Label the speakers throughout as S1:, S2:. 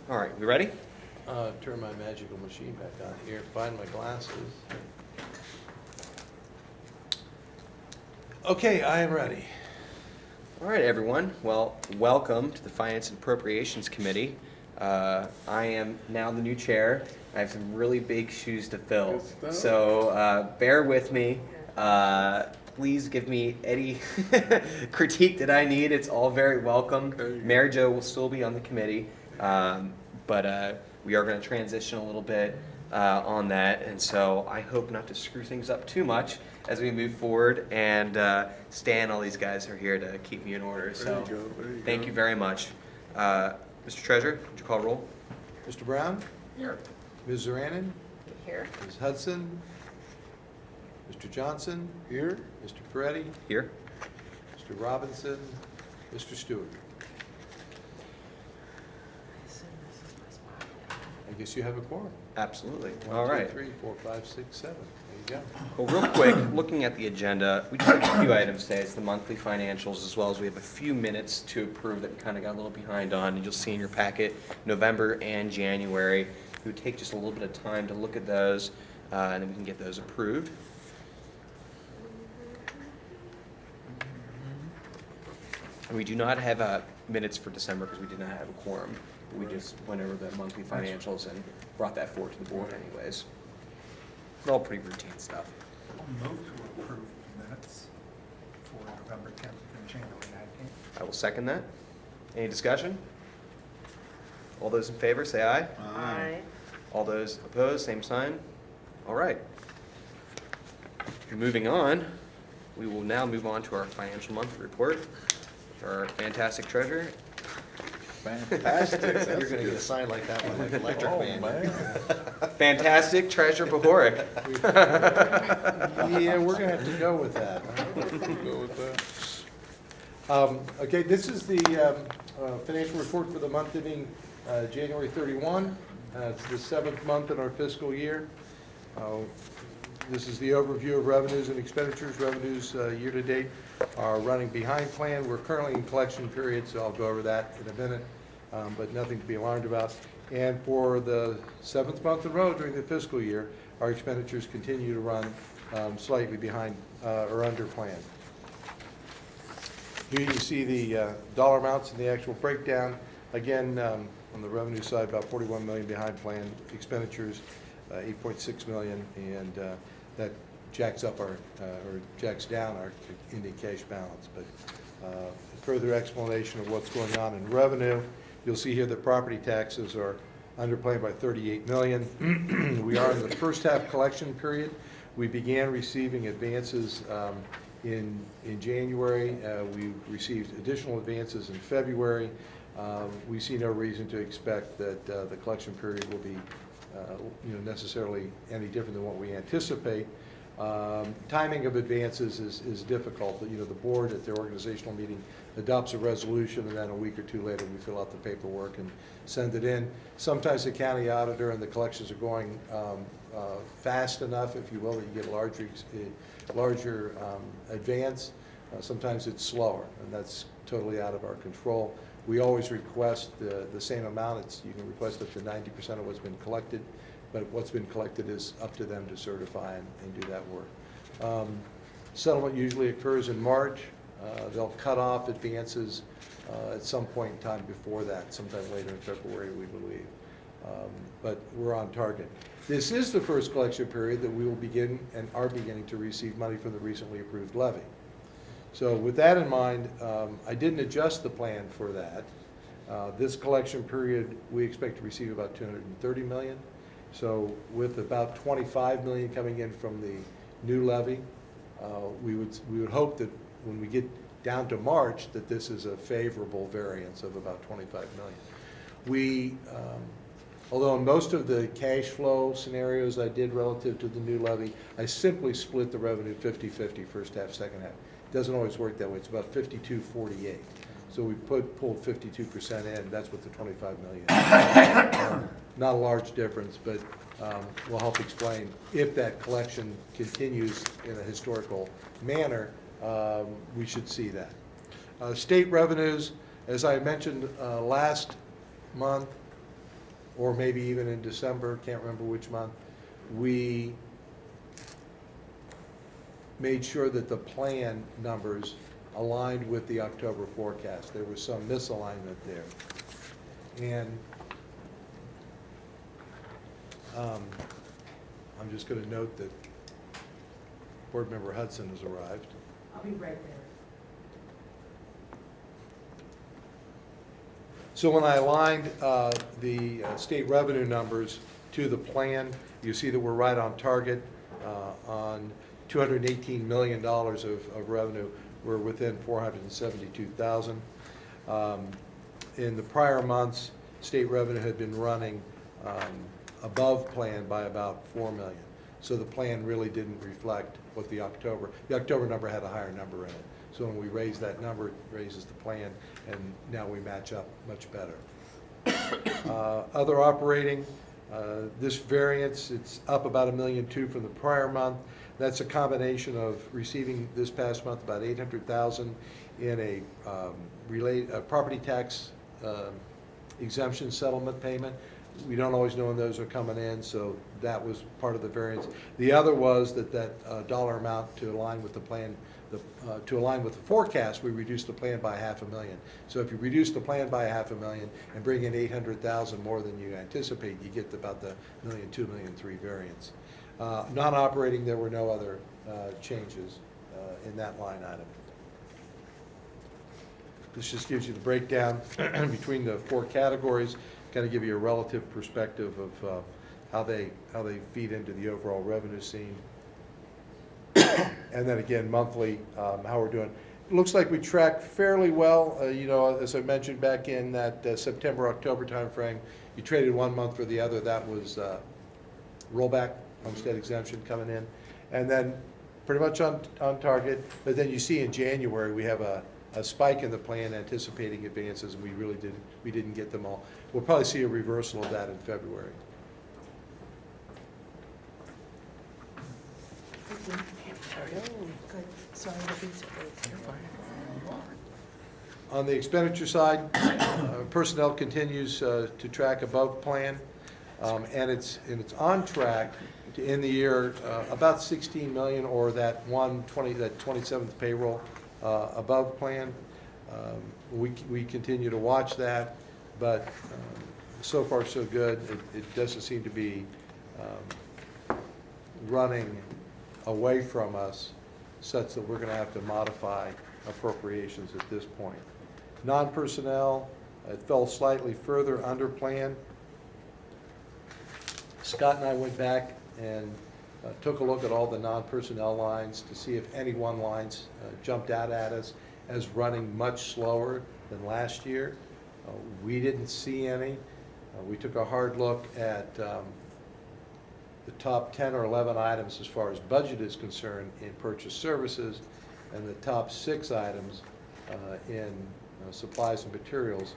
S1: All right, we ready?
S2: Turn my magical machine back on here, find my glasses. Okay, I am ready.
S1: All right, everyone. Well, welcome to the Finance and Appropriations Committee. I am now the new chair. I have some really big shoes to fill.
S3: Good stuff.
S1: So bear with me. Please give me any critique that I need. It's all very welcome.
S3: Okay.
S1: Mary Jo will still be on the committee, but we are going to transition a little bit on that. And so I hope not to screw things up too much as we move forward. And Stan, all these guys are here to keep me in order. So
S3: There you go, there you
S1: thank
S3: go.
S1: you very much. Mr. Treasurer, would you call roll?
S2: Mr. Brown?
S3: Here.
S2: Ms. Zeranin?
S4: Here.
S2: Ms. Hudson? Mr. Johnson?
S3: Here.
S2: Mr. Peretti?
S1: Here.
S2: Mr. Robinson? Mr. Stewart? I guess you have a quorum.
S1: Absolutely.
S2: 1,
S1: All
S2: 2,
S1: right.
S2: 3, 4, 5, 6, 7. There you go.
S1: Well, real quick, looking at the agenda, we just have a few items today. It's the monthly financials, as well as we have a few minutes to approve that we kind of got a little behind on. And you'll see in your packet, November and January. It would take just a little bit of time to look at those, and then we can get those approved. And we do not have minutes for December because we did not have a quorum. We just went over the monthly financials and brought that forward to the board anyways. It's all pretty routine stuff.
S5: I'll move to approve the minutes for November 10th and January 19th.
S1: I will second that. Any discussion? All those in favor, say aye.
S4: Aye.
S1: All those opposed, same sign. All right. Moving on, we will now move on to our financial monthly report. Our fantastic treasurer.
S3: Fantastic.
S6: You're
S3: That's
S6: gonna get a
S3: good.
S6: sign like that one, like Electric
S3: Oh,
S6: Man.
S3: man.
S1: Fantastic treasurer Pahoric.
S2: Yeah, we're gonna have to go with that.
S3: Go with that.
S2: Okay, this is the financial report for the month ending January 31. It's the 7th month in our fiscal year. This is the overview of revenues and expenditures. Revenues year-to-date are running behind plan. We're currently in collection period, so I'll go over that in a minute, but nothing to be alarmed about. And for the 7th month in a row during the fiscal year, our expenditures continue to run slightly behind or under plan. Here you see the dollar amounts and the actual breakdown. Again, on the revenue side, about 41 million behind plan. Expenditures, 8.6 million, and that jacks up our, or jacks down our ending cash balance. But further explanation of what's going on in revenue, you'll see here that property taxes are under plan by 38 million. We are in the first half collection period. We began receiving advances in January. We received additional advances in February. We see no reason to expect that the collection period will be necessarily any different than what we anticipate. Timing of advances is difficult. The board at their organizational meeting adopts a resolution, and then a week or two later we fill out the paperwork and send it in. Sometimes the county auditor and the collections are going fast enough, if you will, that you get a larger advance. Sometimes it's slower, and that's totally out of our control. We always request the same amount. You can request up to 90% of what's been collected, but what's been collected is up to them to certify and do that work. Settlement usually occurs in March. They'll cut off advances at some point in time before that, sometime later in February, we believe. But we're on target. This is the first collection period that we will begin and are beginning to receive money from the recently approved levy. So with that in mind, I didn't adjust the plan for that. This collection period, we expect to receive about $230 million. So with about $25 million coming in from the new levy, we would hope that when we get down to March, that this is a favorable variance of about $25 million. Although in most of the cash flow scenarios I did relative to the new levy, I simply split the revenue 50-50, first half, second half. It doesn't always work that way. It's about 52-48. So we pulled 52% in. That's what the 25 million is. Not a large difference, but will help explain if that collection continues in a historical manner, we should see that. State revenues, as I mentioned last month, or maybe even in December, can't remember which month, we made sure that the plan numbers aligned with the October forecast. There was some misalignment there. And I'm just going to note that Board Member Hudson has arrived.
S4: I'll be right there.
S2: So when I aligned the state revenue numbers to the plan, you see that we're right on target on $218 million of revenue. We're within 472,000. In the prior months, state revenue had been running above plan by about $4 million. So the plan really didn't reflect what the October number had a higher number in it. So when we raise that number, it raises the plan, and now we match up much better. Other operating, this variance, it's up about $1.2 million from the prior month. That's a combination of receiving this past month about $800,000 in a property tax exemption settlement payment. We don't always know when those are coming in, so that was part of the variance. The other was that dollar amount to align with the plan, to align with the forecast, we reduced the plan by $500,000. So if you reduce the plan by $500,000 and bring in $800,000 more than you anticipate, you get about the $1.2 million, $1.3 million variance. Non-operating, there were no other changes in that line item. This just gives you the breakdown between the four categories, kind of give you a relative perspective of how they feed into the overall revenue scene. And then again, monthly, how we're doing. It looks like we track fairly well. You know, as I mentioned back in that September, October timeframe, you traded one month for the other. That was rollback, homestead exemption coming in. And then pretty much on target. But then you see in January, we have a spike in the plan anticipating advances, and we didn't get them all. We'll probably see a reversal of that in February.
S4: Good, sorry to be so late.
S2: On the expenditure side, personnel continues to track above plan, and it's on track to end the year about 16 million, or that 27th payroll above plan. We continue to watch that, but so far so good. It doesn't seem to be running away from us such that we're going to have to modify appropriations at this point. Non-personnel, it fell slightly further under plan. Scott and I went back and took a look at all the non-personnel lines to see if any one lines jumped out at us as running much slower than last year. We didn't see any. We took a hard look at the top 10 or 11 items as far as budget is concerned in purchase services, and the top 6 items in supplies and materials.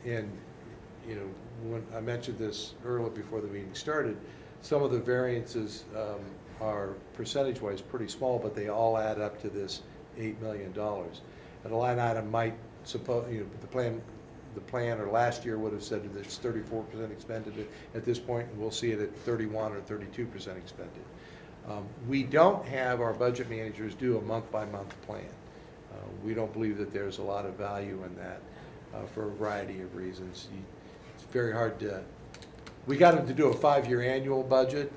S2: And you know, when I mentioned this earlier before the meeting started, some of the variances are percentage-wise pretty small, but they all add up to this $8 million. And a line item might suppose, you know, the plan or last year would have said that it's 34% expended at this point, and we'll see it at 31 or 32% expended. We don't have our budget managers do a month-by-month plan. We don't believe that there's a lot of value in that for a variety of reasons. It's very hard to, we got them to do a 5-year annual budget.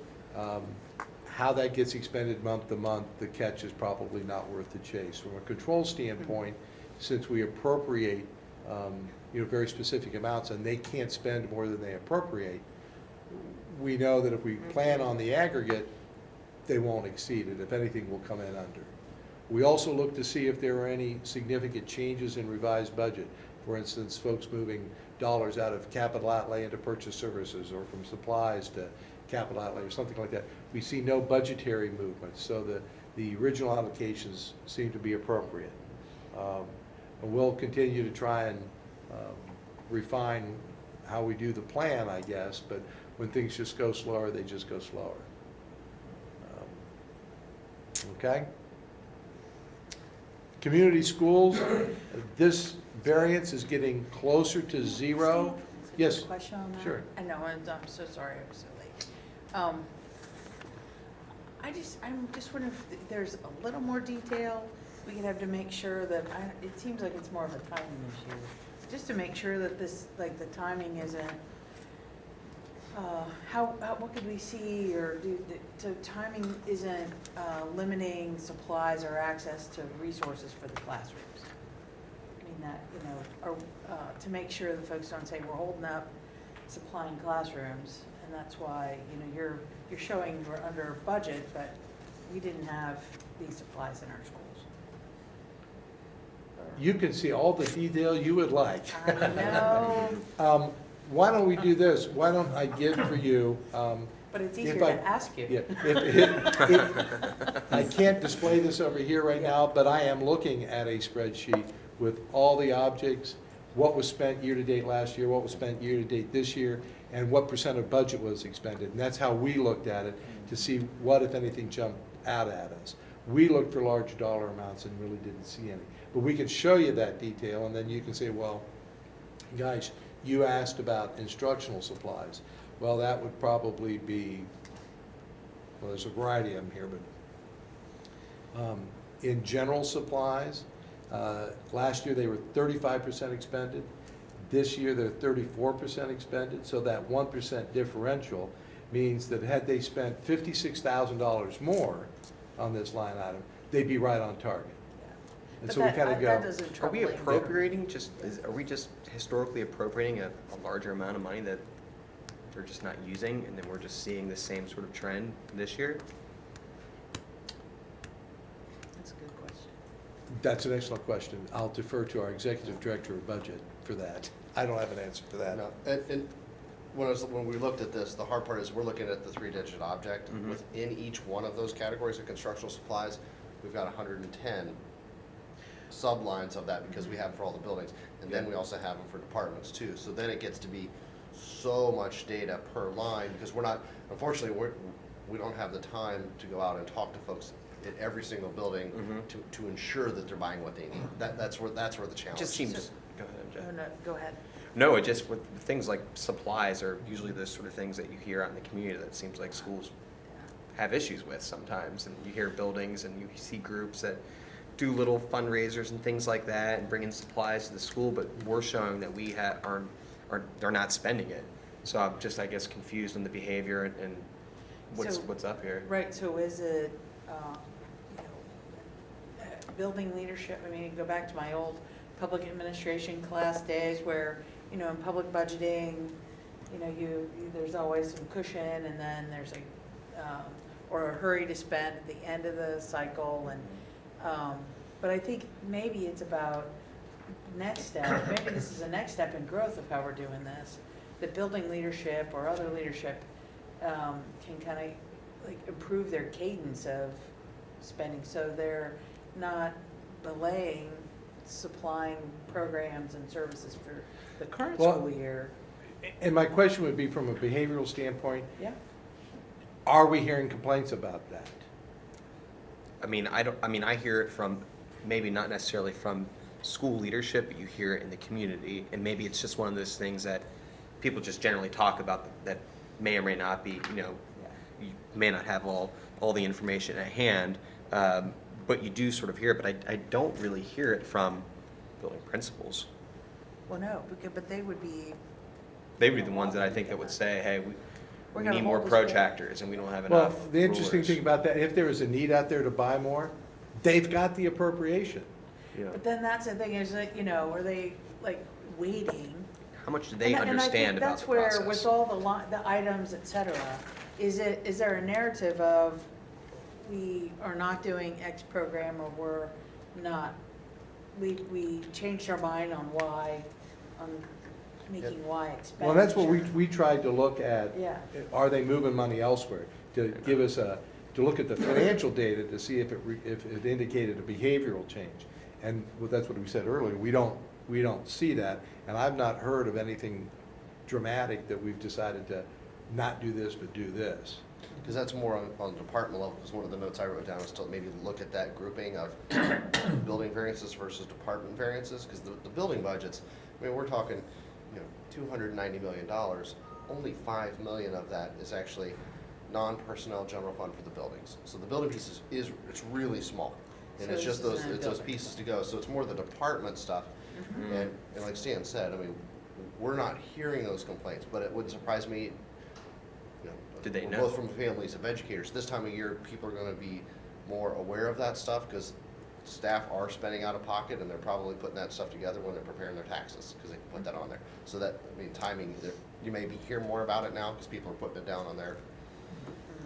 S2: How that gets expended month to month, the catch is probably not worth the chase. From a control standpoint, since we appropriate you know, very specific amounts, and they can't spend more than they appropriate, we know that if we plan on the aggregate, they won't exceed it. If anything, we'll come in under. We also look to see if there are any significant changes in revised budget. For instance, folks moving dollars out of capital outlay into purchase services, or from supplies to capital outlay, or something like that. We see no budgetary movement, so the original allocations seem to be appropriate. And we'll continue to try and refine how we do the plan, I guess, but when things just go slower, they just go slower. Okay? Community schools, this variance is getting closer to zero. Yes.
S4: Question on that?
S2: Sure.
S4: I know, I'm so sorry I was so late. I'm just wondering if there's a little more detail we could have to make sure that, it seems like it's more of a timing issue. Just to make sure that this, like, the timing isn't, what could we see or do, so timing isn't limiting supplies or access to resources for the classrooms. I mean, that, you know, or to make sure the folks don't say we're holding up supplying classrooms, and that's why, you know, you're showing we're under budget, but we didn't have these supplies in our schools.
S2: You can see all the detail you would like.
S4: I know,
S2: Why don't we do this? Why don't I give for you,
S4: but it's
S2: If
S4: easier to
S2: I-
S4: ask you.
S2: I can't display this over here right now, but I am looking at a spreadsheet with all the objects, what was spent year-to-date last year, what was spent year-to-date this year, and what percent of budget was expended. And that's how we looked at it, to see what, if anything, jumped out at us. We looked for large dollar amounts and really didn't see any. But we can show you that detail, and then you can say, well, guys, you asked about instructional supplies. Well, that would probably be, well, there's a variety of them here, but in general supplies, last year they were 35% expended. This year they're 34% expended, so that 1% differential means that had they spent $56,000 more on this line item, they'd be right on target. And
S4: But
S2: so we
S4: that,
S2: kind of
S4: that
S2: go,
S4: doesn't
S1: Are
S4: trouble
S1: we
S4: me.
S1: appropriating are we just historically appropriating a larger amount of money that they're just not using, and then we're just seeing the same sort of trend this year?
S4: That's a good question.
S2: that's an excellent question. I'll defer to our executive director of budget for that. I don't have an answer to that.
S6: No, and when we looked at this, the hard part is we're looking at the three-digit object.
S1: Mhm.
S6: Within each one of those categories of constructional supplies, we've got 110 sublines of that because we have for all the buildings. And then we also have them for departments too. So then it gets to be so much data per line because we're not, unfortunately, we don't have the time to go out and talk to folks at every single building
S1: Mhm.
S6: to ensure that they're buying what they need. That's where the
S1: It
S6: challenge
S1: just
S6: is.
S1: seems, go ahead,
S4: Oh,
S1: MJ.
S4: no, go ahead.
S1: No, it just, with things like supplies are usually the sort of things that you hear out in the community that seems like schools have issues with sometimes. And you hear buildings and you see groups that do little fundraisers and things like that and bring in supplies to the school, but we're showing that we are not spending it. So I'm just, I guess, confused on the behavior and
S4: So-
S1: what's up here.
S4: Right, so is it, you know, building leadership, I mean, go back to my old public administration class days where, you know, in public budgeting, you know, there's always some cushion and then there's or a hurry to spend at the end of the cycle and, but I think maybe it's about next step, maybe this is a next step in growth of how we're doing this, that building leadership or other leadership can kind of like improve their cadence of spending, so they're not delaying supplying programs and services for the current
S2: Well-
S4: school year.
S2: And my question would be from a behavioral standpoint,
S4: Yeah,
S2: are we hearing complaints about that?
S1: I hear it from, maybe not necessarily from school leadership, but you hear it in the community. And maybe it's just one of those things that people just generally talk about that may or may not be, you know,
S4: yeah.
S1: you may not have all the information at hand, but you do sort of hear it, but I don't really hear it from building principals.
S4: Well, no, but they would be,
S1: They'd be the ones that I think that would say, hey, we
S4: We're
S1: we
S4: gonna
S1: need more
S4: hold this back.
S1: protractors and we don't have
S2: Well,
S1: enough
S2: the interesting
S1: rulers."
S2: thing about that, if there is a need out there to buy more, they've got the appropriation.
S1: Yeah.
S4: but then that's the thing is that, you know, are they like waiting?
S1: How much do they
S4: And I think
S1: understand about the process?
S4: that's where, with all the items, et cetera, is there a narrative of we are not doing X program or we're not, we changed our mind on why, on making Y expenditure?
S2: Well, that's what we tried to look at.
S4: Yeah.
S2: Are they moving money elsewhere? To give us to look at the financial data to see if it indicated a behavioral change. And that's what we said earlier, we don't see that. And I've not heard of anything dramatic that we've decided to not do this, but do this.
S6: Because that's more on the department level, because one of the notes I wrote down was to maybe look at that grouping of building variances versus department variances, because the building budgets, I mean, we're talking, you know, $290 million, only $5 million of that is actually non-personnel general fund for the buildings. So the building piece is it's really small. And
S4: So
S6: it's just
S4: this
S6: those,
S4: isn't a
S6: it's those
S4: building.
S6: pieces to go. So it's more the department stuff. And like Stan said, I mean, we're not hearing those complaints, but it wouldn't surprise me, you know.
S1: Did they
S6: we're
S1: know?
S6: Both from families of educators. This time of year, people are gonna be more aware of that stuff because staff are spending out of pocket and they're probably putting that stuff together when they're preparing their taxes because they can put that on there. So that, I mean, timing, you may be hearing more about it now because people are putting it down on their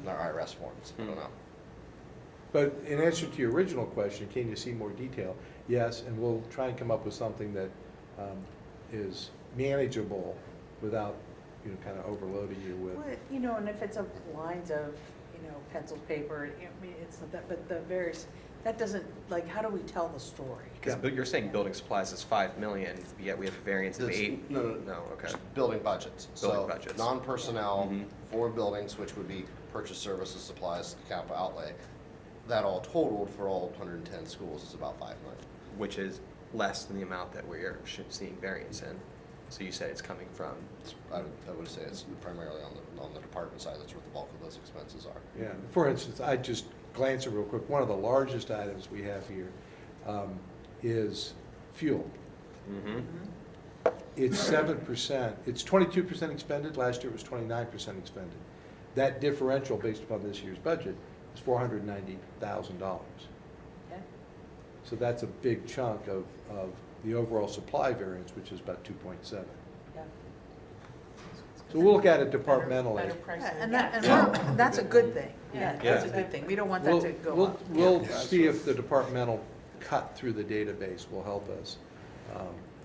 S6: IRS forms. I don't know.
S2: But in answer to your original question, can you see more detail? Yes, and we'll try and come up with something that is manageable without, you know, kind of overloading you with.
S4: Well, you know, and if it's of lines of, you know, pencil, paper, I mean, it's not that, but the various, that doesn't, like, how do we tell the story?
S1: Because you're saying building supplies is 5 million, yet we have a variance of
S6: That's-
S1: 8?
S6: No,
S1: Okay.
S6: Building budgets.
S1: Building
S6: So
S1: budgets.
S6: non-personnel
S1: Mhm.
S6: for buildings, which would be purchase services, supplies, capital outlay, that all totaled for all 110 schools is about 5 million.
S1: Which is less than the amount that we are seeing variance in. So you said it's coming from,
S6: I would say it's primarily on the department side, that's where the bulk of those expenses are.
S2: Yeah, for instance, I just glanced at real quick, one of the largest items we have here is fuel. It's 7%, it's 22% expended, last year it was 29% expended. That differential based upon this year's budget is $490,000.
S4: Okay?
S2: So that's a big chunk of the overall supply variance, which is about 2.7.
S4: Yeah.
S2: So we'll look at it departmentally.
S7: Better price
S4: Yeah,
S7: than
S4: and that, and
S7: gas.
S4: that's a good thing.
S7: Yeah.
S4: Yeah, that's a
S1: Yeah.
S4: good thing. We don't want that to go up.
S2: We'll see if the departmental cut through the database will help us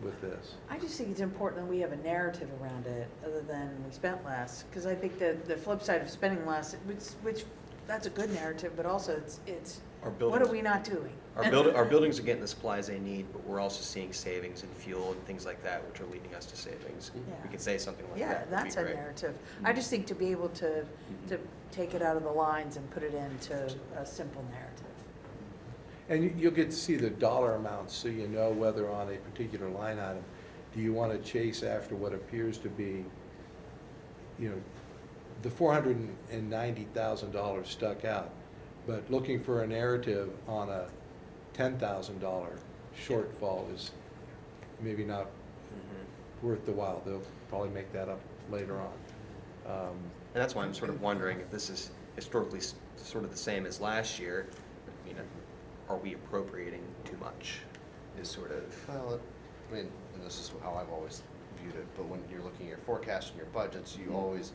S2: with this.
S4: I just think it's important that we have a narrative around it, other than we spent less, because I think that the flip side of spending less, which, that's a good narrative, but also it's,
S1: our
S4: what
S1: buildings.
S4: are we not doing?
S1: Our buildings are getting the supplies they need, but we're also seeing savings in fuel and things like that, which are leading us to savings.
S4: Yeah.
S1: We could say something like
S4: Yeah,
S1: that. would be
S4: that's a
S1: great.
S4: narrative. I just think to be able to take it out of the lines and put it into a simple narrative.
S2: And you'll get to see the dollar amounts, so you know whether on a particular line item, do you want to chase after what appears to be, you know, the $490,000 stuck out, but looking for a narrative on a $10,000 shortfall is maybe not worth the while. They'll probably make that up later on.
S1: And that's why I'm sort of wondering if this is historically sort of the same as last year, you know, are we appropriating too much is sort of,
S6: Well, I mean, and this is how I've always viewed it, but when you're looking at your forecast and your budgets, you always,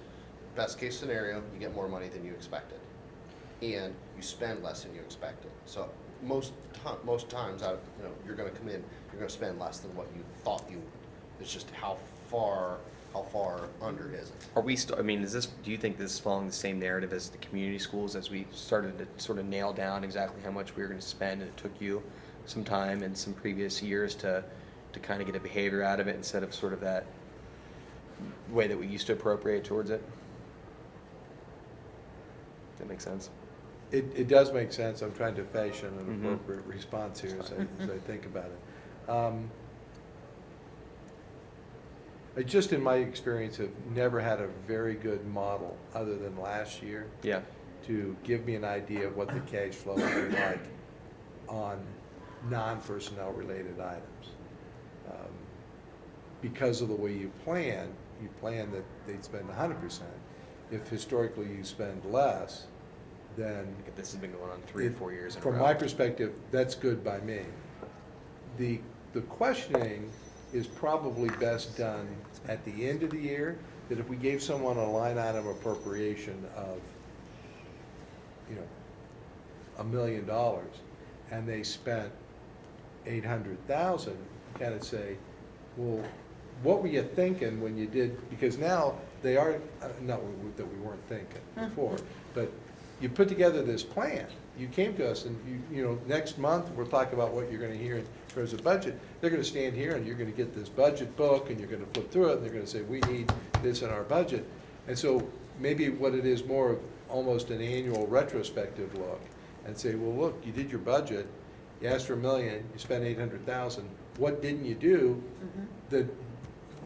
S6: best case scenario, you get more money than you expected. And you spend less than you expected. So most times, you're gonna come in, you're gonna spend less than what you thought you, it's just how far under is it?
S1: are we, I mean, do you think this is following the same narrative as the community schools as we started to sort of nail down exactly how much we were gonna spend, and it took you some time and some previous years to kind of get a behavior out of it instead of sort of that way that we used to appropriate towards it? Does that make sense?
S2: It does make sense. I'm trying to fashion an
S1: Mhm.
S2: appropriate response here as I think about it. I just, in my experience, have never had a very good model, other than last year,
S1: Yeah.
S2: to give me an idea of what the cash flow would be like on non-personnel related items. Because of the way you plan that they'd spend 100%. If historically you spend less, then
S1: This has been going on 3 or 4 years in a row.
S2: from my perspective, that's good by me. The questioning is probably best done at the end of the year, that if we gave someone a line item appropriation of, you know, $1 million, and they spent 800,000, kind of say, well, what were you thinking when you did, because now they are, not that we weren't thinking before, but you put together this plan. You came to us and you know, next month, we'll talk about what you're gonna hear in terms of budget. They're gonna stand here and you're gonna get this budget book and you're gonna flip through it and they're gonna say, we need this in our budget. And so maybe what it is more of almost an annual retrospective look and say, well, look, you did your budget, you asked for $1 million, you spent 800,000. What didn't you do that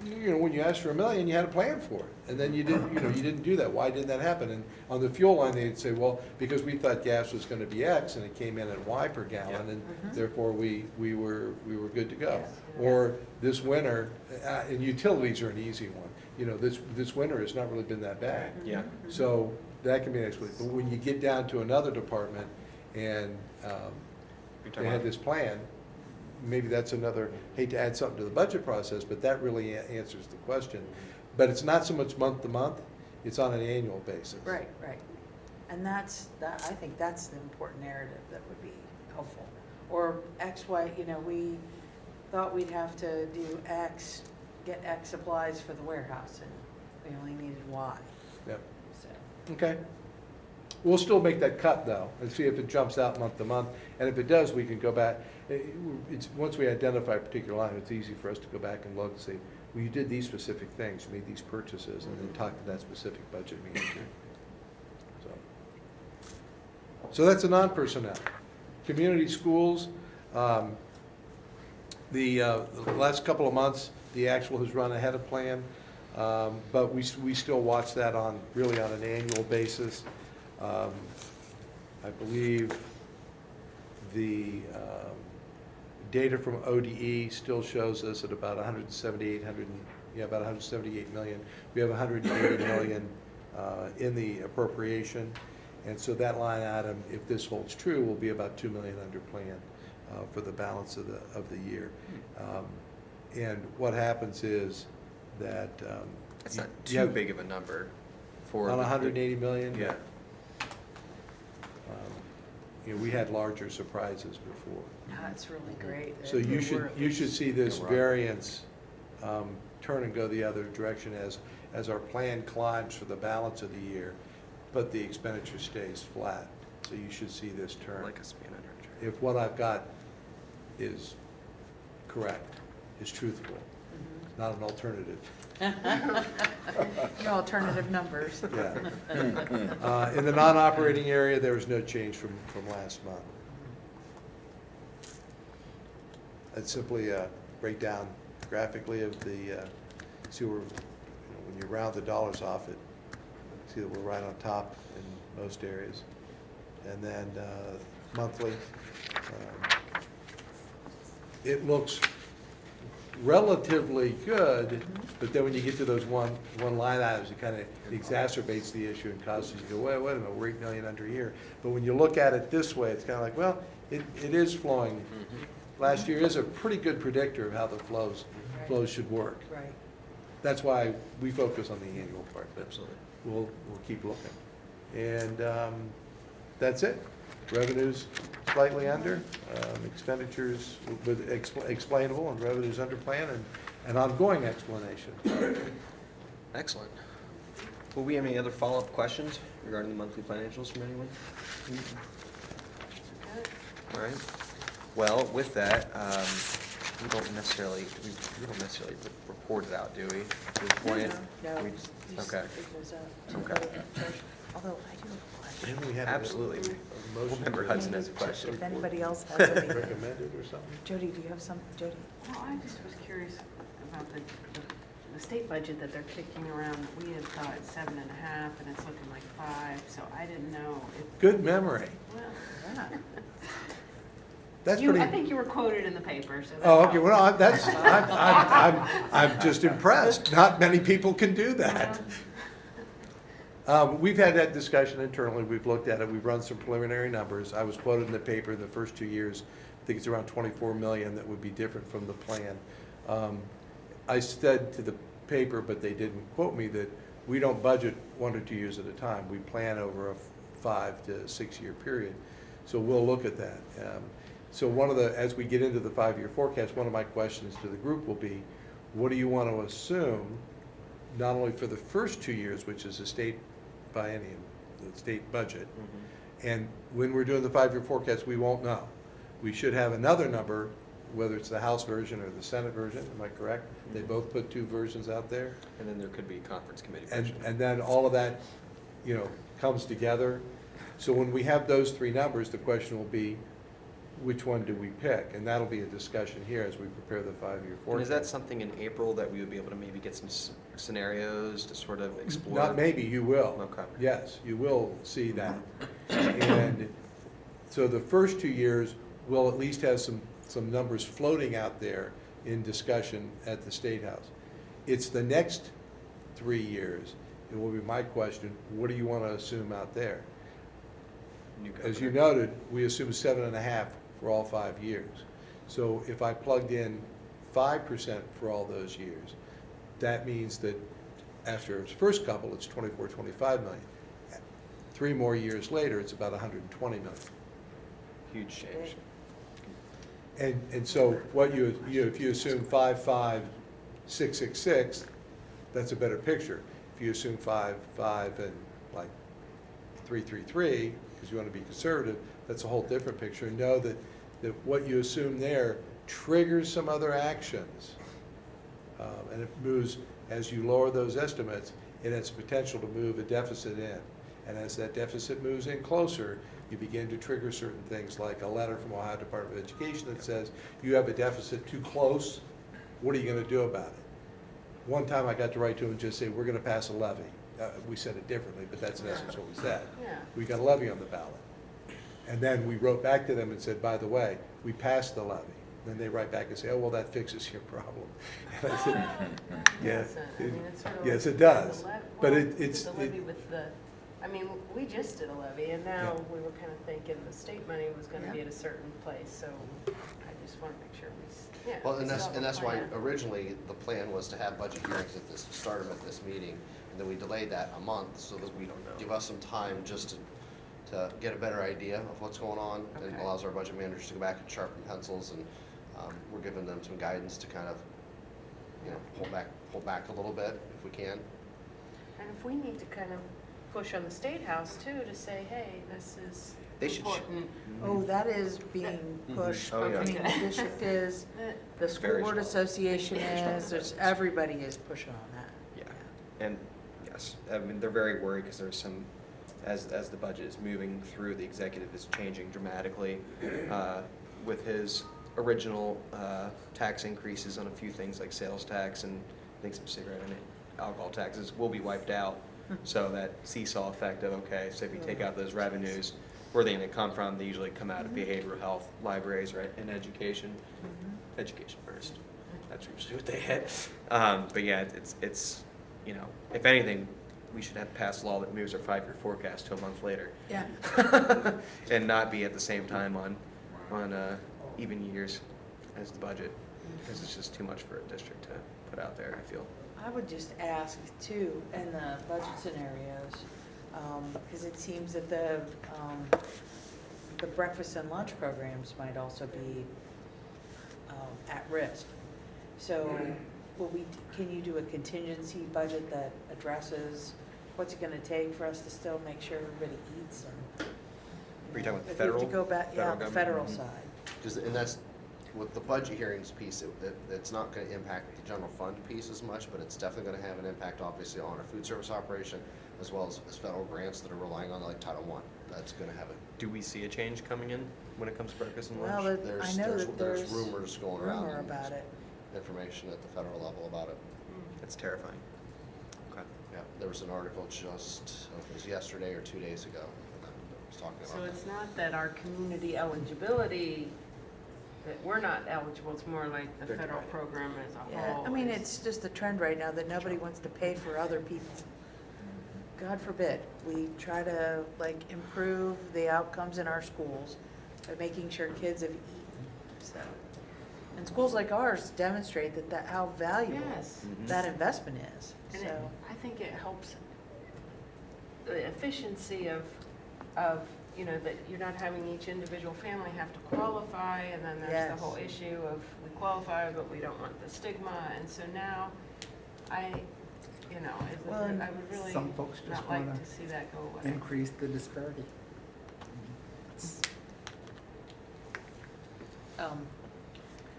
S2: you know, when you asked for $1 million, you had a plan for it. And then you didn't, you know, you didn't do that. Why didn't that happen? And on the fuel line, they'd say, well, because we thought gas was gonna be X and it came in at Y per gallon, and therefore we were good to go.
S4: Yes.
S2: Or this winter, and utilities are an easy one. You know, this winter has not really been that bad.
S1: Yeah.
S2: So that can be an explanation. But when you get down to another department and
S1: You're
S2: they
S1: talking
S2: had
S1: about-
S2: this plan, maybe that's another, hate to add something to the budget process, but that really answers the question. But it's not so much month to month, it's on an annual basis.
S4: Right, right. And I think that's the important narrative that would be helpful. Or X, Y, you know, we thought we'd have to do X, get X supplies for the warehouse, and we only needed Y,
S2: Yep,
S4: so.
S2: okay. We'll still make that cut though, and see if it jumps out month to month. And if it does, we can go back. It's, once we identify a particular line, it's easy for us to go back and look and say, well, you did these specific things, you made these purchases, and then talk to that specific budget manager. So that's a non-personnel. Community schools, the last couple of months, the actual has run ahead of plan, but we still watch that really on an annual basis. I believe the data from ODE still shows us at about about 178 million. We have 180 million in the appropriation, and so that line item, if this holds true, will be about 2 million under plan for the balance of the year. And what happens is that
S1: It's not
S2: you
S1: too
S2: have-
S1: big of a number for.
S2: on
S1: the-
S2: 180 million.
S1: Yeah.
S2: You know, we had larger surprises before.
S4: That's really great.
S2: So you should see this
S1: Go wrong.
S2: variance turn and go the other direction as our plan climbs for the balance of the year, but the expenditure stays flat. So you should see this turn.
S1: Like a span under.
S2: If what I've got is correct, is truthful, not an alternative.
S4: Your alternative numbers.
S2: Yeah. In the non-operating area, there was no change from last month. It's simply a breakdown graphically of the, see where, when you round the dollars off it, see that we're right on top in most areas. And then monthly, it looks relatively good, but then when you get to those one line items, it kind of exacerbates the issue and causes you to go, wait a minute, we're 8 million under here. But when you look at it this way, it's kind of like, well, it is flowing. Last year is a pretty good predictor of how the flows should work.
S4: Right.
S2: That's why we focus on the annual part, but
S1: Absolutely.
S2: we'll keep looking. And that's it. Revenues slightly under, expenditures with explainable, and revenues under plan, and an ongoing explanation.
S1: Excellent. Will we have any other follow-up questions regarding the monthly financials from anyone? All right. Well, with that, we don't necessarily report it out, do we? To this point?
S4: No,
S1: We-
S4: just
S1: Okay.
S4: it goes up.
S1: Okay.
S4: Although I do have a question.
S2: Maybe we had
S1: Absolutely.
S2: a motion
S1: Member
S2: to
S1: Hudson has a question.
S4: If anybody else has any.
S2: recommend it or something?
S4: Jody, do you have some, Jody?
S7: Well, I just was curious about the state budget that they're kicking around. We had thought 7.5, and it's looking like 5, so I didn't know if,
S2: Good memory.
S7: well,
S4: Yeah.
S2: That's
S7: I
S2: pretty.
S7: think you were quoted in the paper, so. that
S2: Oh, okay,
S7: helps.
S2: well, I'm just impressed. Not many people can do that. We've had that discussion internally, we've looked at it, we've run some preliminary numbers. I was quoted in the paper the first 2 years, I think it's around 24 million that would be different from the plan. I said to the paper, but they didn't quote me, that we don't budget 1 or 2 years at a time. We plan over a 5 to 6 year period. So we'll look at that. So as we get into the 5-year forecast, one of my questions to the group will be, what do you want to assume, not only for the first 2 years, which is the state biennium, the state budget, and when we're doing the 5-year forecast, we won't know. We should have another number, whether it's the House version or the Senate version, am I correct? They both put 2 versions out there.
S1: And then there could be conference committee
S2: And
S1: questions.
S2: then all of that, comes together. So when we have those 3 numbers, the question will be, which one do we pick? And that'll be a discussion here as we prepare the 5-year
S1: And
S2: forecast.
S1: is that something in April that we would be able to maybe get some scenarios to sort of explore?
S2: Not maybe, you will.
S1: Okay.
S2: Yes, you will see that. And so the first 2 years, we'll at least have some numbers floating out there in discussion at the State House. It's the next 3 years, it will be my question, what do you want to assume out there?
S1: New
S2: As you
S1: governor.
S2: noted, we assume 7.5 for all 5 years. So if I plugged in 5% for all those years, that means that after its first couple, it's 24, 25 million. 3 more years later, it's about 120 million.
S1: Huge change.
S2: And so what if you assume 5, 5, 6, 6, 6, that's a better picture. If you assume 5, 5, and like 3, 3, 3, because you want to be conservative, that's a whole different picture. And know that what you assume there triggers some other actions. And it moves, as you lower those estimates, it has potential to move a deficit in. And as that deficit moves in closer, you begin to trigger certain things, like a letter from Ohio Department of Education that says, you have a deficit too close, what are you gonna do about it? One time I got to write to them and just say, we're gonna pass a levy. We said it differently, but that's in essence what we said.
S7: Yeah.
S2: We got a levy on the ballot. And then we wrote back to them and said, by the way, we passed the levy. Then they write back and say, oh, well, that fixes your problem. And I said, yeah,
S7: Yes, I mean, it's sort of
S2: yes,
S7: like
S2: it does.
S7: the lev-
S2: But
S7: well,
S2: it's.
S7: The levy with the, I mean, we just did a levy, and now
S2: Yeah.
S7: we were kind of thinking the state money was gonna
S4: Yeah.
S7: be at a certain place, so I just wanna make sure we, yeah.
S6: Well,
S7: we
S6: and
S7: still have a
S6: that's why
S7: plan.
S6: originally the plan was to have budget hearings at this, start them at this meeting, and then we delayed that a month so that we give us some time just to get a better idea of what's going on. And
S7: Okay.
S6: allows our budget managers to go back and sharpen pencils, and we're giving them some guidance to kind of, you know, pull back a little bit if we can.
S7: And if we need to kind of push on the State House too, to say, hey, this is
S1: They should
S7: important.
S4: Oh, that is being pushed.
S1: Oh, yeah.
S4: I mean, the district is, the School
S1: Very
S4: Board
S1: strong.
S4: Association
S1: Very strong
S4: is, there's,
S1: presence.
S4: everybody is pushing on that.
S1: Yeah, and yes, I mean, they're very worried because there's some, as the budget is moving through, the executive is changing dramatically with his original tax increases on a few things like sales tax and I think some cigarette and alcohol taxes will be wiped out. So that seesaw effect of, okay, so if you take out those revenues, where are they gonna come from? They usually come out of behavioral health, libraries, right, and education. Education first, that's usually what they hit. But yeah, it's, you know, if anything, we should have passed a law that moves our 5-year forecast to a month later.
S4: Yeah.
S1: And not be at the same time on even years as the budget, because it's just too much for a district to put out there, I feel.
S4: I would just ask too, in the budget scenarios, because it seems that the breakfast and lunch programs might also be at risk. So can you do a contingency budget that addresses what's it gonna take for us to still make sure everybody eats? And,
S1: Are you talking about the
S4: if we have to
S1: federal-
S4: go back, yeah,
S1: federal
S4: the
S1: government?
S4: federal
S1: Mhm.
S4: side.
S6: And that's, with the budget hearings piece, it's not gonna impact the general fund piece as much, but it's definitely gonna have an impact, obviously, on our food service operation, as well as federal grants that are relying on, like Title I. That's gonna have a,
S1: Do we see a change coming in when it comes to breakfast and
S4: Well,
S1: lunch?
S4: I know that
S6: there's
S4: there's
S6: rumors going around.
S4: rumor
S6: and
S4: about it.
S6: Information at the federal level about it.
S1: That's terrifying. Okay.
S6: Yeah, there was an article just, it was yesterday or 2 days ago, that was talking
S7: So
S6: about
S7: it's
S6: that.
S7: not that our community eligibility, that we're not eligible, it's more like the
S1: They're
S7: federal
S1: divided.
S7: program as a
S4: Yeah,
S7: whole.
S4: I mean,
S7: is-
S4: it's just the trend right now that nobody wants to pay for other people. God forbid, we try to like improve the outcomes in our schools by making sure kids have eaten, so. And schools like ours demonstrate how valuable
S7: Yes.
S1: Mhm.
S4: that investment is,
S7: And
S4: so.
S7: I think it helps the efficiency of, you know, that you're not having each individual family have to qualify, and then there's
S4: Yes.
S7: the whole issue of we qualify, but we don't want the stigma, and so now you know,
S4: Well, and
S7: I would really
S5: Some folks just
S7: not like
S5: wanna
S7: to see that go away.
S5: increase the disparity.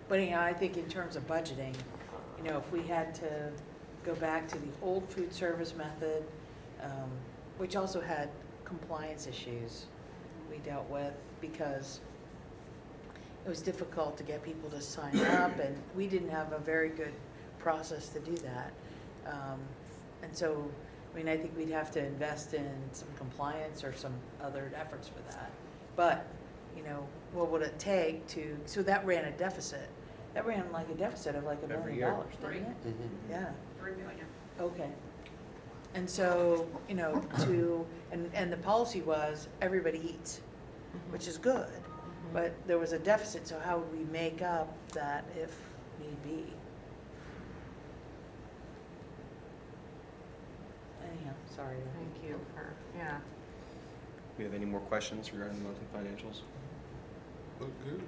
S4: But anyhow, I think in terms of budgeting, you know, if we had to go back to the old food service method, which also had compliance issues we dealt with because it was difficult to get people to sign up, and we didn't have a very good process to do that. And so, I mean, I think we'd have to invest in some compliance or some other efforts for that. But, you know, what would it take to, so that ran a deficit. That ran like a deficit of like $1
S1: Every
S4: million,
S1: year.
S4: didn't it?
S6: Mhm.
S4: Yeah.
S7: 3 million.
S4: Okay. And so, you know, and the policy was everybody eats, which is good, but there was a deficit, so how would we make up that if need be? Anyhow, sorry.
S7: Thank you for, yeah.
S1: We have any more questions regarding the monthly financials?
S3: Look good.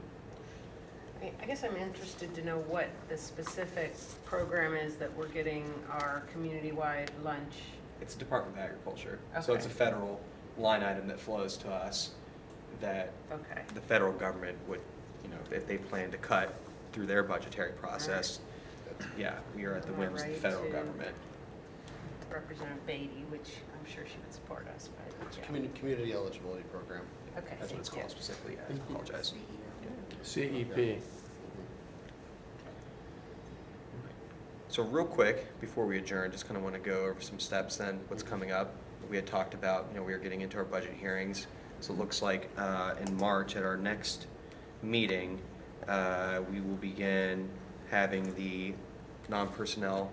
S7: I guess I'm interested to know what the specific program is that we're getting our community-wide lunch.
S1: It's Department of Agriculture. So it's a
S7: Okay.
S1: federal line item that flows to us that
S7: Okay.
S1: the federal government would, you know, if they plan to cut through their budgetary process. Yeah, we are at the
S7: Am I
S1: whims of the
S7: right
S1: federal
S7: to-
S1: government.
S7: Representative Beatty, which I'm sure she would support us, but
S6: It's a
S7: yeah.
S6: community eligibility program.
S7: Okay,
S1: That's what it's
S7: thank
S1: called
S7: you.
S1: specifically. I apologize.
S2: CEP.
S1: So real quick, before we adjourn, just kind of want to go over some steps then, what's coming up. We had talked about, you know, we are getting into our budget hearings. So it looks like in March at our next meeting, we will begin having the non-personnel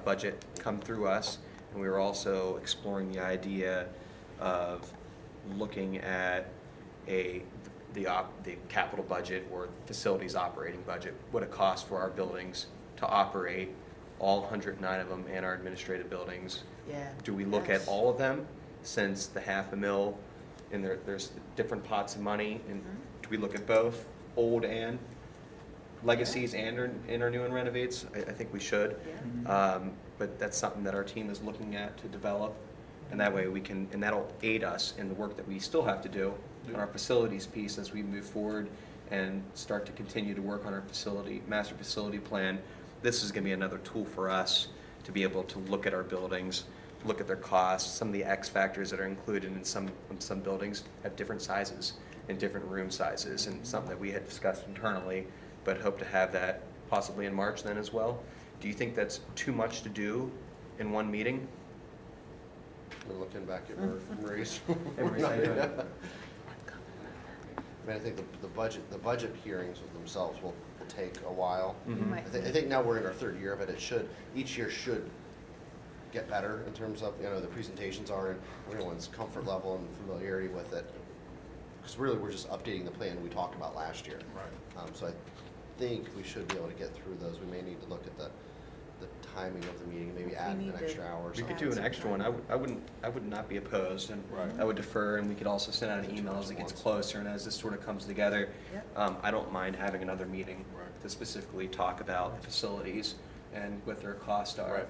S1: budget come through us. And we are also exploring the idea of looking at the capital budget or facilities operating budget, what it costs for our buildings to operate, all 109 of them, and our administrative buildings.
S4: Yeah.
S1: Do we look
S4: Yes.
S1: at all of them, since the $500,000, and there's different pots of money, and do we look at both, old and legacies and our new and renovates? I think we should.
S4: Yeah.
S1: But that's something that our team is looking at to develop, and that way we can, and that'll aid us in the work that we still have to do on our facilities piece as we move forward and start to continue to work on our master facility plan. This is gonna be another tool for us to be able to look at our buildings, look at their costs. Some of the X factors that are included in some buildings have different sizes and different room sizes, and something that we had discussed internally, but hope to have that possibly in March then as well. Do you think that's too much to do in one meeting?
S6: We're looking back at Maurice.
S1: Maurice, how you doing?
S6: I mean, I think the budget hearings themselves will take a while.
S1: Mhm.
S4: Might-
S6: I think now we're in our third year of it. Each year should get better in terms of, you know, the presentations are and everyone's comfort level and familiarity with it. Because really, we're just updating the plan we talked about last year.
S3: Right.
S6: So I think we should be able to get through those. We may need to look at the timing of the meeting, maybe
S4: We
S6: add an
S4: need to-
S6: extra hour or
S1: We
S6: something.
S1: could do an extra one. I would not be opposed, and
S3: Right.
S1: I would defer, and we could also send out an email as it gets closer and as this sort of comes together.
S4: Yep.
S1: I don't mind having another meeting
S3: Right.
S1: to specifically talk about facilities and what their costs are.
S3: Right.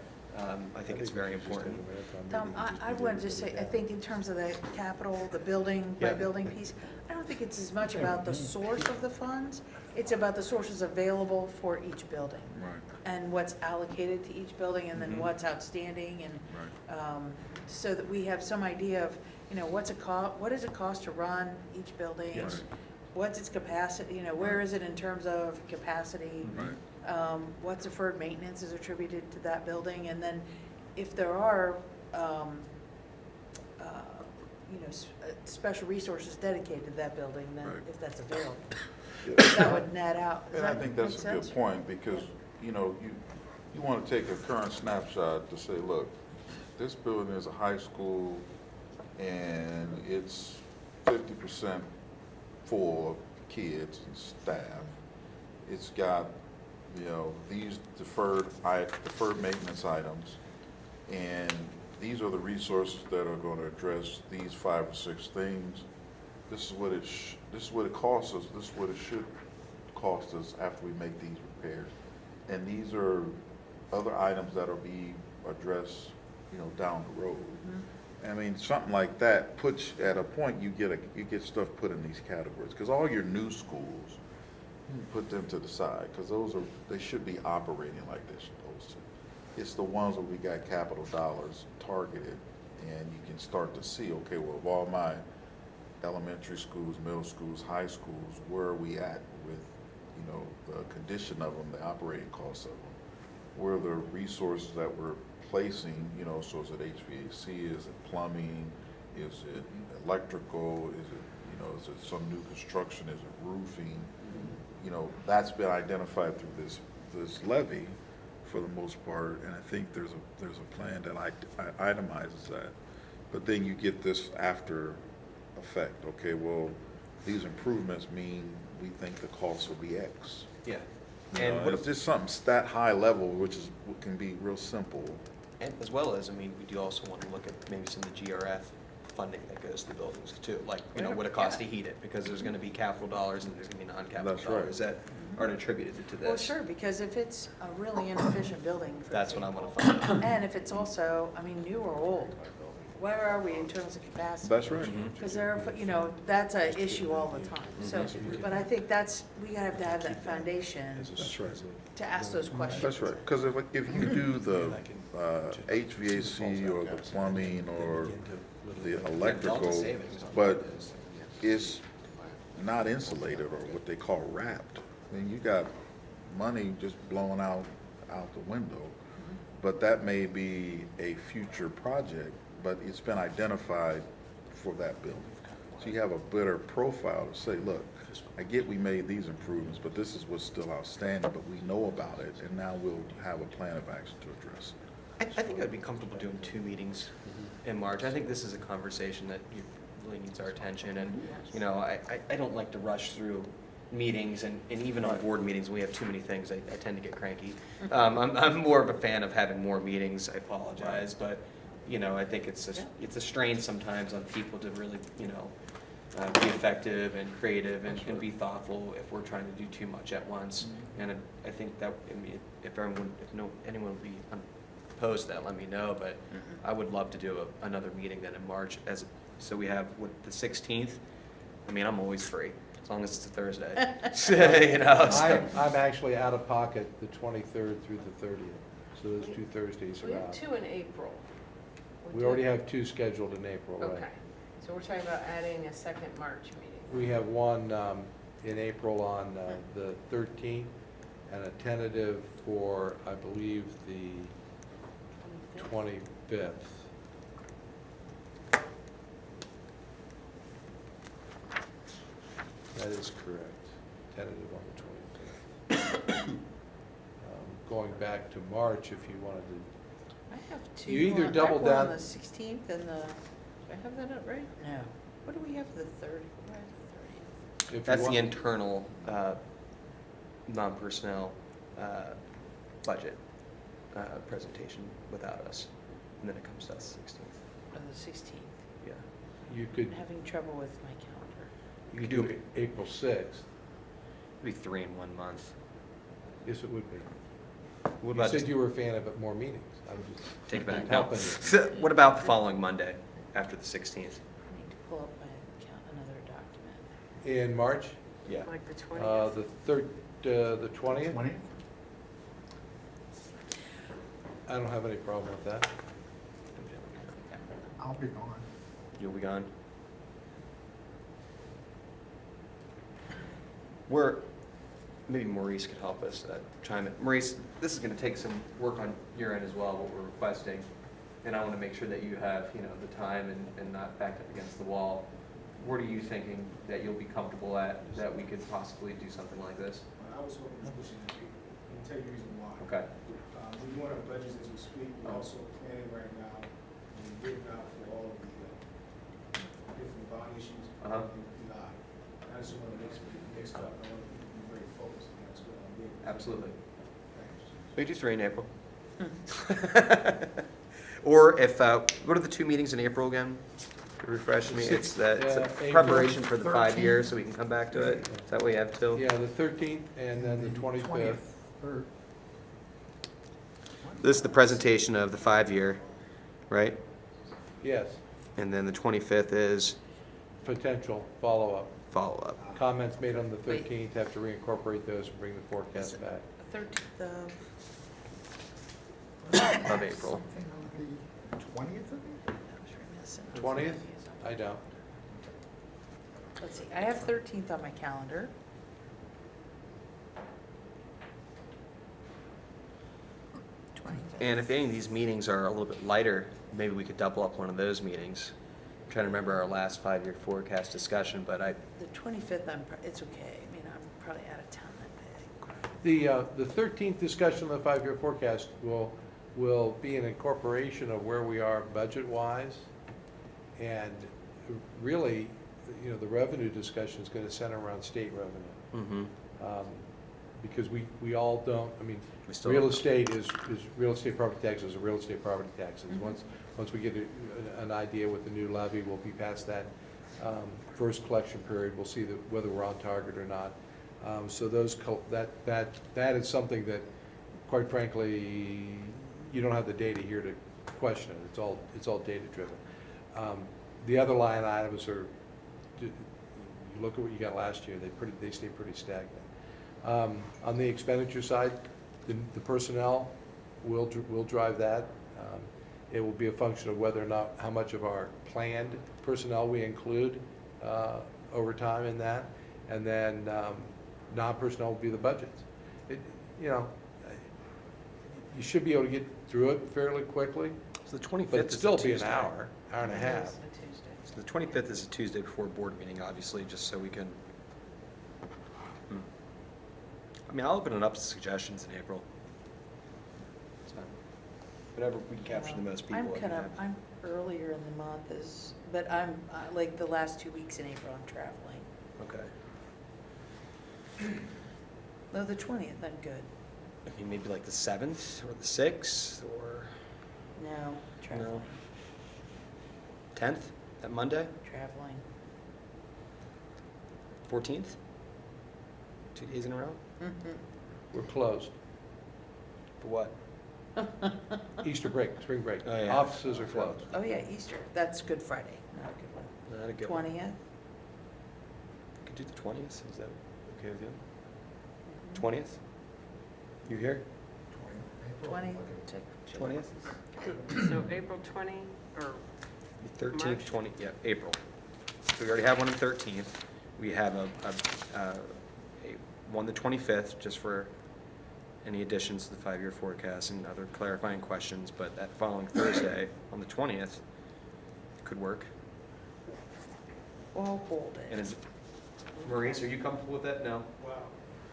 S1: I think it's very important.
S4: Tom, I wanted to just say, I think in terms of the capital, the building by
S1: Yeah.
S4: building piece, I don't think it's as much about the source of the funds. It's about the sources available for each building
S3: Right.
S4: and what's allocated to each building and then
S1: Mhm.
S4: what's outstanding and,
S3: Right.
S4: so that we have some idea of, you know, what does it cost to run each building?
S1: Yes.
S4: What's its capacity, you know, where is it in terms of capacity?
S3: Right.
S4: What deferred maintenance is attributed to that building, and then if there are, you know, special resources dedicated to that building, then
S3: Right.
S4: if that's available, that would net out. Does
S3: And I
S4: that
S3: think
S4: make
S3: that's a good
S4: sense?
S3: point, because, you know, you want to take a current snapshot to say, look, this building is a high school, and it's 50% full of kids and staff. It's got, you know, these deferred maintenance items, and these are the resources that are going to address these 5 or 6 things. This is what it costs us. This is what it should cost us after we make these repairs. And these are other items that'll be addressed, you know, down the road. I mean, something like that puts, at a point, you get stuff put in these categories. Because all your new schools, put them to the side, because they should be operating like they're supposed to. It's the ones where we got capital dollars targeted, and you can start to see, okay, well, of all my elementary schools, middle schools, high schools, where are we at with, you know, the condition of them, the operating costs of them? Where are the resources that we're placing, you know, so is it HVAC, is it plumbing, is it electrical, is it, you know, is it some new construction, is it roofing? You know, that's been identified through this levy for the most part, and I think there's a plan that itemizes that. But then you get this after effect, okay, well, these improvements mean we think the cost will be X.
S1: Yeah.
S3: You know,
S1: And
S3: and
S1: what
S3: it's just something that high level, which can be real simple.
S1: And as well as, I mean, we do also want to look at maybe some of the GRF funding that goes to the buildings too. Like, you know, what it costs to heat it, because there's going to be capital dollars and there's going to be non-capital
S3: That's right.
S1: dollars that aren't attributed to this.
S4: Well, sure, because if it's a really inefficient building, for
S1: That's what I
S4: example,
S1: want to find out.
S4: and if it's also, I mean, new or old, where are we in terms of capacity?
S3: That's right.
S4: Because there are, you know, that's an issue all the time, so, but I think we have to have that foundation
S3: That's right.
S4: to ask those questions.
S3: That's right, because if you do the HVAC or the plumbing or the
S1: Delta
S3: electrical,
S1: savings on
S3: but
S1: this.
S3: it's not insulated or what they call wrapped, I mean, you got money just blowing out the window, but that may be a future project, but it's been identified for that building. So you have a better profile to say, look, I get we made these improvements, but this is what's still outstanding, but we know about it, and now we'll have a plan of action to address it.
S1: I think I'd be comfortable doing 2 meetings in March. I think this is a conversation that really needs our attention, and, you know, I don't like to rush through meetings, and even on board meetings, when we have too many things, I tend to get cranky. I'm more of a fan of having more meetings, I apologize, but, you know, I think it's a strain sometimes on people to really, you know, be effective and creative and be thoughtful if we're trying to do too much at once. And I think that, I mean, if anyone would be opposed to that, let me know, but I would love to do another meeting then in March, so we have, the 16th? I mean, I'm always free, as long as it's a Thursday. You know, so.
S2: I'm actually out of pocket the 23rd through the 30th, so those 2 Thursdays
S7: We
S2: are
S7: have
S2: out.
S7: 2 in April.
S2: We already have 2 scheduled in April, right?
S7: Okay, so we're talking about adding a second March meeting.
S2: We have one in April on the 13th, and a tentative for, I believe, the 25th. That is correct, tentative on the 25th. Going back to March, if you wanted to,
S4: I have two.
S2: You either
S4: on-
S2: double
S4: I have one
S2: down-
S4: on the 16th and the, do I have that up right? No. What do we have the 30th? Why is
S2: if you
S1: That's the
S2: want-
S1: internal, non-personnel, budget, presentation without us, and then it comes to us 16th,
S4: the 30th? Or the 16th?
S1: yeah.
S2: You could,
S4: I'm having trouble with my calendar.
S1: You could do it,
S2: April 6th.
S1: be 3 in 1 month.
S2: Yes, it would be.
S1: What
S2: You
S1: about
S2: said
S1: just
S2: you were a fan of it, more meetings. I was just
S1: take it back? No.
S2: helping you.
S1: What about the following Monday, after the 16th?
S4: I need to pull up another document.
S2: In March,
S1: Yeah.
S7: Like the 20th?
S2: the 20th?
S5: 20th?
S2: I don't have any problem with that.
S5: I'll be gone.
S1: You'll be gone? Maybe Maurice could help us chime in. Maurice, this is gonna take some work on your end as well, what we're requesting. And I wanna make sure that you have, you know, the time and not backed up against the wall. What are you thinking that you'll be comfortable at, that we could possibly do something like this?
S8: I was hoping to push it in April. Let me tell you the reason why.
S1: Okay.
S8: We're doing our budgets as we speak. We're also planning right now, and getting out for all of the different bond issues.
S1: Uh-huh.
S8: And I just want to mix it up. I want to be very focused, and that's what I'm doing.
S1: Absolutely.
S8: Thanks.
S1: We do 3 in April. Or if, what are the 2 meetings in April again? To refresh me, it's
S2: April
S1: preparation for the 5
S5: 13th.
S1: years, so we can come back to it. Is that what we have till?
S2: Yeah, the 13th and then the 25th.
S5: Or
S1: This is the presentation of the 5-year, right?
S2: Yes,
S1: And then the 25th is
S2: potential follow-up.
S1: follow-up.
S2: Comments made on the
S4: Wait.
S2: 13th, have to reincorporate those and bring the forecast back.
S4: The 13th of,
S1: Of April.
S5: something on the 20th of April?
S2: 20th? I don't.
S4: let's see, I have 13th on my calendar.
S1: And if any of these meetings are a little bit lighter, maybe we could double up one of those meetings. I'm trying to remember our last 5-year forecast discussion, but
S4: The 25th, it's okay. I mean, I'm probably out of town that day.
S2: The 13th discussion of the 5-year forecast will be an incorporation of where we are budget-wise. And really, you know, the revenue discussion is going to center around state revenue. Because we all don't, I mean,
S1: We still
S2: real
S1: don't-
S2: estate is real estate property taxes are real estate property taxes. Once we get an idea with the new levy, we'll be past that first collection period. We'll see whether we're on target or not. So that is something that, quite frankly, you don't have the data here to question it. It's all data driven. The other line items are, you look at what you got last year, they stay pretty stagnant. On the expenditure side, the personnel will drive that. It will be a function of whether or not, how much of our planned personnel we include over time in that. And then non-personnel will be the budgets. You know, you should be able to get through it fairly quickly,
S1: so the 25th
S2: but it'd
S1: is
S2: still
S1: a
S2: be an
S1: Tuesday.
S2: hour and a half.
S7: It's a Tuesday.
S1: So the 25th is a Tuesday before board meeting, obviously, just so we can. I mean, I'll open it up to suggestions in April. It's fine. Whatever we can capture the most people. we can have.
S4: I'm earlier in the month but I'm, like, the last 2 weeks in April, I'm traveling.
S1: Okay.
S4: No, the 20th, I'm good.
S1: I mean, maybe like the 7th or the 6th or
S4: No, traveling,
S1: 10th, that Monday,
S4: traveling.
S1: 14th? 2 days in a row?
S2: We're closed.
S1: For what?
S2: Easter break, spring break.
S1: Oh, yeah.
S2: Offices are closed.
S4: Oh, yeah, Easter, that's Good Friday, not a good one.
S1: Not a good one.
S4: 20th?
S1: Could do the 20th, is that okay with you? 20th? You here?
S4: 20,
S1: 20th?
S7: So April 20 or
S1: 13th,
S7: March?
S1: 20, yeah, April. So we already have one on 13th. We have one the 25th, just for any additions to the 5-year forecast and other clarifying questions, but that following Thursday, on the 20th, could work.
S4: We'll hold
S1: And
S4: it.
S1: is, Maurice, are you comfortable with that? No?
S8: Wow,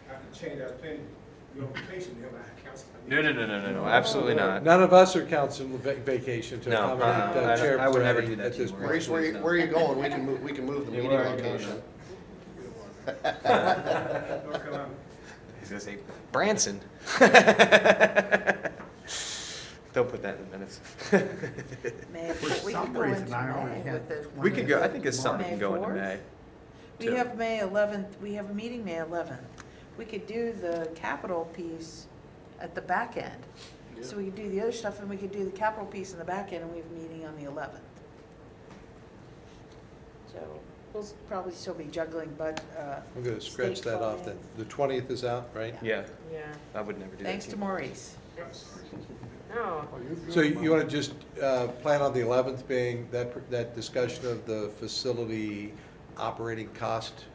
S8: I can change that opinion. You're on vacation, you have a council.
S1: No, absolutely not.
S2: None of us are counting vacation to
S1: No,
S2: accommodate Chair
S1: I would never
S2: Peretti
S1: do that
S2: at
S1: to you,
S2: this point.
S6: Maurice, where are you going? We can move the
S1: Yeah,
S6: meeting
S1: where are you going?
S6: location.
S8: North Carolina.
S1: He's gonna say, Branson. Don't put that in the minutes.
S4: May,
S5: For
S4: we
S5: some
S4: could go
S5: reason,
S4: into
S5: I already
S4: May
S5: had
S4: with the.
S1: We could go, I think it's something
S4: May
S1: can go into
S4: 4th?
S1: May.
S4: We
S1: too.
S4: have May 11th, we have a meeting May 11th. We could do the capital piece at the back end. So we could do the other stuff and we could do the capital piece in the back end and we have a meeting on the 11th. So we'll probably still be juggling, but,
S2: I'm gonna scratch
S4: state
S2: that off,
S4: funding.
S2: the 20th is out, right?
S1: Yeah,
S7: Yeah.
S1: I would never do that.
S4: Thanks
S1: to
S4: to
S1: you.
S4: Maurice.
S7: No.
S2: So you wanna just plan on the 11th being that discussion of the facility operating cost?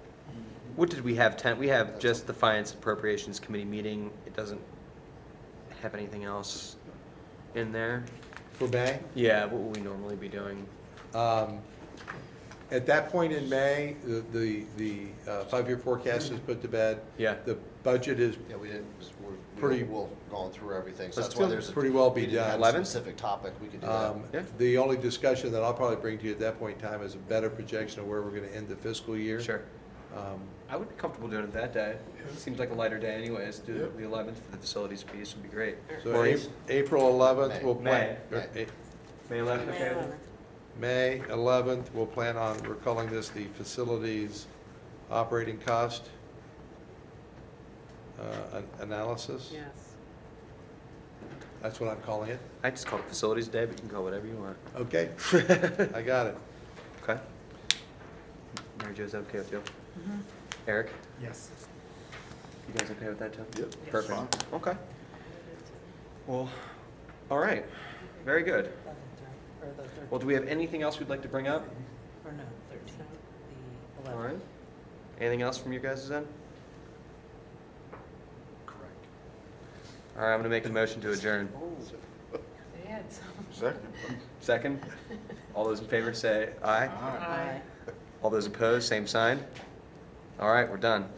S1: What did we have, we have just the Finance Appropriations Committee meeting. It doesn't have anything else in there.
S2: For May?
S1: Yeah, what would we normally be doing?
S2: At that point in May, the 5-year forecast is put to bed.
S1: Yeah.
S2: The budget is
S6: Yeah, we didn't,
S2: Pretty-
S6: we'll gone through everything, so
S1: Let's
S6: that's why
S1: do-
S6: there's a.
S2: pretty well be
S6: we didn't have
S2: done.
S6: a
S1: 11th?
S6: Specific topic, we could do that.
S1: Yeah.
S2: The only discussion that I'll probably bring to you at that point in time is a better projection of where we're gonna end the fiscal year.
S1: Sure.
S2: Um,
S1: I would be comfortable doing it that day. Seems like a lighter day anyways. Do the 11th for the facilities piece would be great.
S2: So
S1: Maurice?
S2: April 11th,
S6: May.
S2: we'll plan.
S6: May.
S2: or
S1: May 11th,
S7: May
S1: okay?
S7: 11th.
S2: May 11th, we'll plan on, we're calling this the facilities operating cost analysis.
S7: Yes.
S2: That's what I'm calling it.
S1: I just call it Facilities Day, but you can call it whatever you want.
S2: Okay, I got it.
S1: Okay? Mary Jo, is that okay with you?
S4: Mm-hmm.
S1: Eric,
S5: Yes.
S1: you guys okay with that too?
S3: Yep.
S1: Perfect. Okay. Well, all right. Very good.
S4: 11th, right? Or the 13th,
S1: Well, do we have anything else we'd like to bring up?
S4: or no, 13th, the
S1: All right. Anything else from you guys' end?
S5: Correct.
S1: All right, I'm gonna make a motion to adjourn.
S7: They had some.
S3: Second?
S1: Second? All those in favor say aye.
S3: Aye.
S4: Aye.
S1: All those opposed, same sign. All right, we're done.